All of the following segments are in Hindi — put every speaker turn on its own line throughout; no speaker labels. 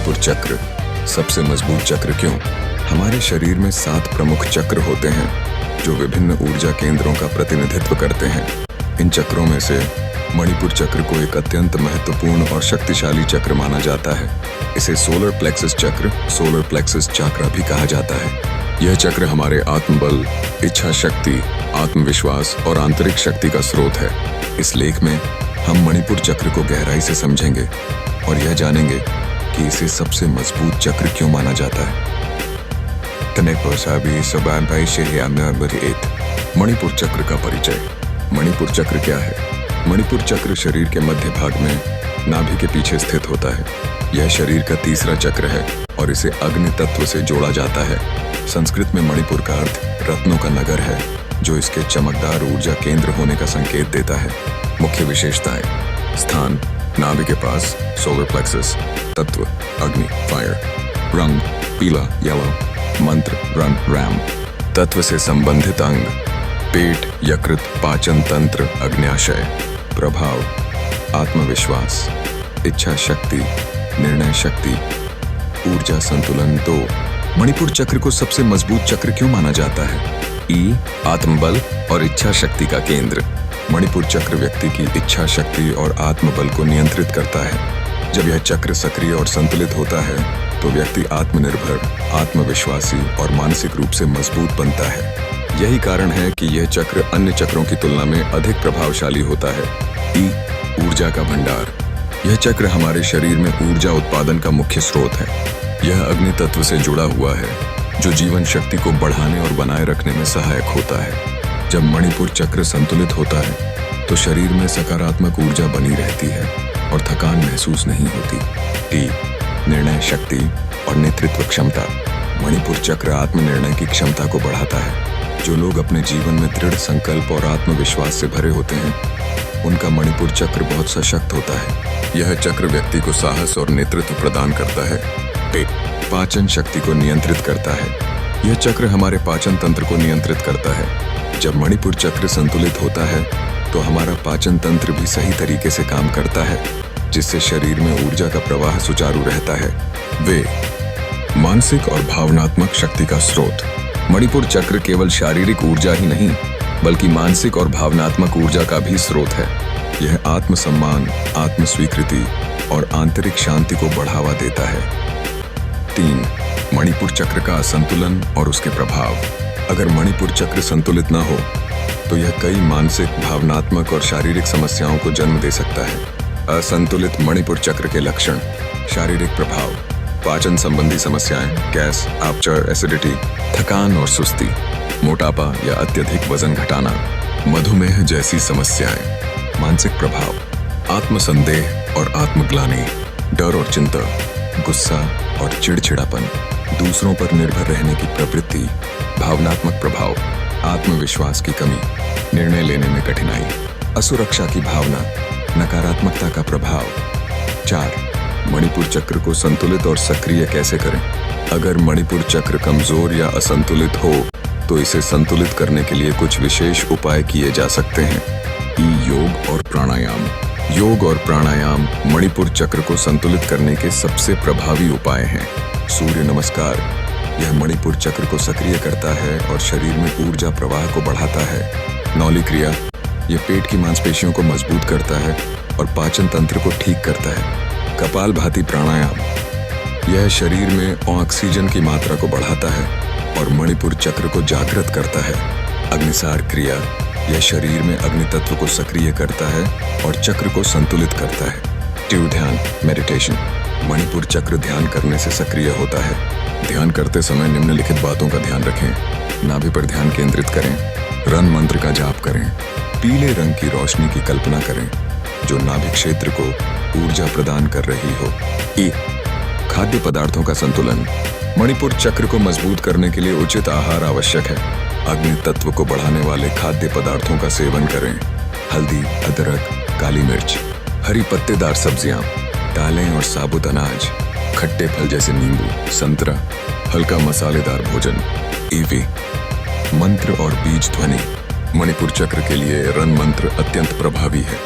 मणिपुर चक्र सबसे मजबूत चक्र क्यों? हमारे शरीर में 7 प्रमुख चक्र होते हैं जो विभिन्न ऊर्जा केंद्रों का प्रतिनिधित्व करते हैं। इन चक्रों में से मणिपुर चक्र को एक अत्यंत महत्वपूर्ण और शक्तिशाली चक्र माना जाता है। इसे सोलर प्लेक्सस चक्र, सोलर प्लेक्सस चक्र भी कहा जाता है। यह चक्र हमारे आत्मबल, इच्छा शक्ति, आत्मविश्वास और आंतरिक शक्ति का स्रोत है। इस लेख में हम मणिपुर चक्र को गहराई से समझेंगे और यह जानेंगे कि इसे सबसे मजबूत चक्र क्यों माना जाता है। मणिपुर चक्र का परिचय। मणिपुर चक्र क्या है? मणिपुर चक्र शरीर के मध्य भाग में नाभि के पीछे स्थित होता है। यह शरीर का तीसरा चक्र है और इसे अग्नि तत्व से जोड़ा जाता है। संस्कृत में मणिपुर का अर्थ रत्नों का नगर है, जो इसके चमकदार ऊर्जा केंद्र होने का संकेत देता है। मुख्य विशेषताएं: स्थान नाभि के पास, सोलर प्लेक्सस। तत्व अग्नि, फायर। रंग पीला, येलो। मंत्र रन रैम। तत्व से संबंधित अंग: पेट, यकृत, पाचन तंत्र, अग्न्याशय। प्रभाव: आत्मविश्वास, इच्छा शक्ति, निर्णय शक्ति, ऊर्जा संतुलन। तो मणिपुर चक्र को सबसे मजबूत चक्र क्यों माना जाता है? आत्मबल और इच्छा शक्ति का केंद्र। मणिपुर चक्र व्यक्ति की इच्छा शक्ति और आत्मबल को नियंत्रित करता है। जब यह चक्र सक्रिय और संतुलित होता है तो व्यक्ति आत्मनिर्भर, आत्मविश्वासी और मानसिक रूप से मजबूत बनता है। यही कारण है कि यह चक्र अन्य चक्रों की तुलना में अधिक प्रभावशाली होता है। ऊर्जा का भंडार। यह चक्र हमारे शरीर में ऊर्जा उत्पादन का मुख्य स्रोत है। यह अग्नि तत्व से जुड़ा हुआ है, जो जीवन शक्ति को बढ़ाने और बनाए रखने में सहायक होता है। जब मणिपुर चक्र संतुलित होता है तो शरीर में सकारात्मक ऊर्जा बनी रहती है और थकान महसूस नहीं होती। निर्णय शक्ति और नेतृत्व क्षमता। मणिपुर चक्र आत्मनिर्णय की क्षमता को बढ़ाता है। जो लोग अपने जीवन में दृढ़ संकल्प और आत्मविश्वास से भरे होते हैं, उनका मणिपुर चक्र बहुत सशक्त होता है। यह चक्र व्यक्ति को साहस और नेतृत्व प्रदान करता है। पाचन शक्ति को नियंत्रित करता है। यह चक्र हमारे पाचन तंत्र को नियंत्रित करता है। जब मणिपुर चक्र संतुलित होता है तो हमारा पाचन तंत्र भी सही तरीके से काम करता है, जिससे शरीर में ऊर्जा का प्रवाह सुचारू रहता है। मानसिक और भावनात्मक शक्ति का स्रोत। मणिपुर चक्र केवल शारीरिक ऊर्जा ही नहीं, बल्कि मानसिक और भावनात्मक ऊर्जा का भी स्रोत है। यह आत्मसम्मान, आत्मस्वीकृति और आंतरिक शांति को बढ़ावा देता है। मणिपुर चक्र का असंतुलन और उसके प्रभाव। अगर मणिपुर चक्र संतुलित न हो तो यह कई मानसिक, भावनात्मक और शारीरिक समस्याओं को जन्म दे सकता है। असंतुलित मणिपुर चक्र के लक्षण। शारीरिक प्रभाव: पाचन संबंधी समस्याएं, गैस, अपच, एसिडिटी, थकान और सुस्ती, मोटापा या अत्यधिक वजन घटाना, मधुमेह जैसी समस्याएं। मानसिक प्रभाव: आत्मसंदेह और आत्मग्लानि, डर और चिंता, गुस्सा और चिड़चिड़ापन, दूसरों पर निर्भर रहने की प्रवृत्ति। भावनात्मक प्रभाव: आत्मविश्वास की कमी, निर्णय लेने में कठिनाई, असुरक्षा की भावना, नकारात्मकता का प्रभाव। मणिपुर चक्र को संतुलित और सक्रिय कैसे करें? अगर मणिपुर चक्र कमजोर या असंतुलित हो तो इसे संतुलित करने के लिए कुछ विशेष उपाय किए जा सकते हैं। योग और प्राणायाम। योग और प्राणायाम मणिपुर चक्र को संतुलित करने के सबसे प्रभावी उपाय हैं। सूर्य नमस्कार। यह मणिपुर चक्र को सक्रिय करता है और शरीर में ऊर्जा प्रवाह को बढ़ाता है। नौली क्रिया। यह पेट की मांसपेशियों को मजबूत करता है और पाचन तंत्र को ठीक करता है। कपालभाति प्राणायाम। यह शरीर में ऑक्सीजन की मात्रा को बढ़ाता है और मणिपुर चक्र को जागृत करता है। अग्निसार क्रिया। यह शरीर में अग्नि तत्व को सक्रिय करता है और चक्र को संतुलित करता है। ध्यान, मेडिटेशन। मणिपुर चक्र ध्यान करने से सक्रिय होता है। ध्यान करते समय निम्नलिखित बातों का ध्यान रखें। नाभि पर ध्यान केंद्रित करें। रन मंत्र का जाप करें। पीले रंग की रोशनी की कल्पना करें जो नाभि क्षेत्र को ऊर्जा प्रदान कर रही हो। खाद्य पदार्थों का संतुलन। मणिपुर चक्र को मजबूत करने के लिए उचित आहार आवश्यक है। अग्नि तत्व को बढ़ाने वाले खाद्य पदार्थों का सेवन करें। हल्दी, अदरक, काली मिर्च, हरी पत्तेदार सब्जियां, दालें और साबुत अनाज, खट्टे फल जैसे नींबू, संतरा, हल्का मसालेदार भोजन। मंत्र और बीज ध्वनि। मणिपुर चक्र के लिए रन मंत्र अत्यंत प्रभावी है।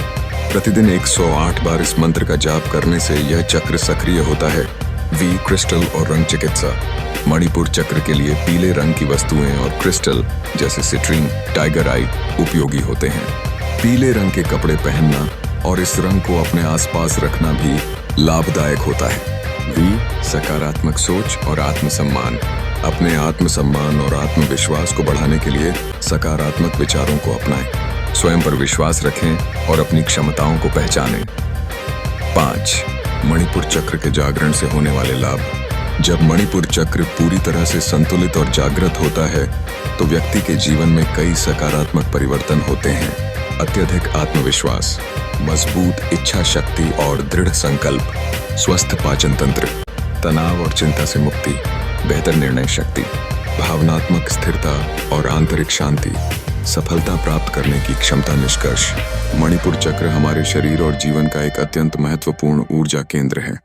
प्रतिदिन 108 बार इस मंत्र का जाप करने से यह चक्र सक्रिय होता है वी क्रिस्टल और रंग चिकित्सा। मणिपुर चक्र के लिए पीले रंग की वस्तुएं और क्रिस्टल जैसे सिट्रीन, टाइगर आई उपयोगी होते हैं। पीले रंग के कपड़े पहनना और इस रंग को अपने आसपास रखना भी लाभदायक होता है। वी सकारात्मक सोच और आत्मसम्मान। अपने आत्मसम्मान और आत्मविश्वास को बढ़ाने के लिए सकारात्मक विचारों को अपनाएं। स्वयं पर विश्वास रखें और अपनी क्षमताओं को पहचानें। 5. मणिपुर चक्र के जागरण से होने वाले लाभ। जब मणिपुर चक्र पूरी तरह से संतुलित और जागृत होता है तो व्यक्ति के जीवन में कई सकारात्मक परिवर्तन होते हैं। अत्यधिक आत्मविश्वास, मजबूत इच्छा शक्ति और दृढ़ संकल्प, स्वस्थ पाचन तंत्र, तनाव और चिंता से मुक्ति, बेहतर निर्णय शक्ति, भावनात्मक स्थिरता और आंतरिक शांति, सफलता प्राप्त करने की क्षमता। निष्कर्ष, मणिपुर चक्र हमारे शरीर और जीवन का एक अत्यंत महत्वपूर्ण ऊर्जा केंद्र है।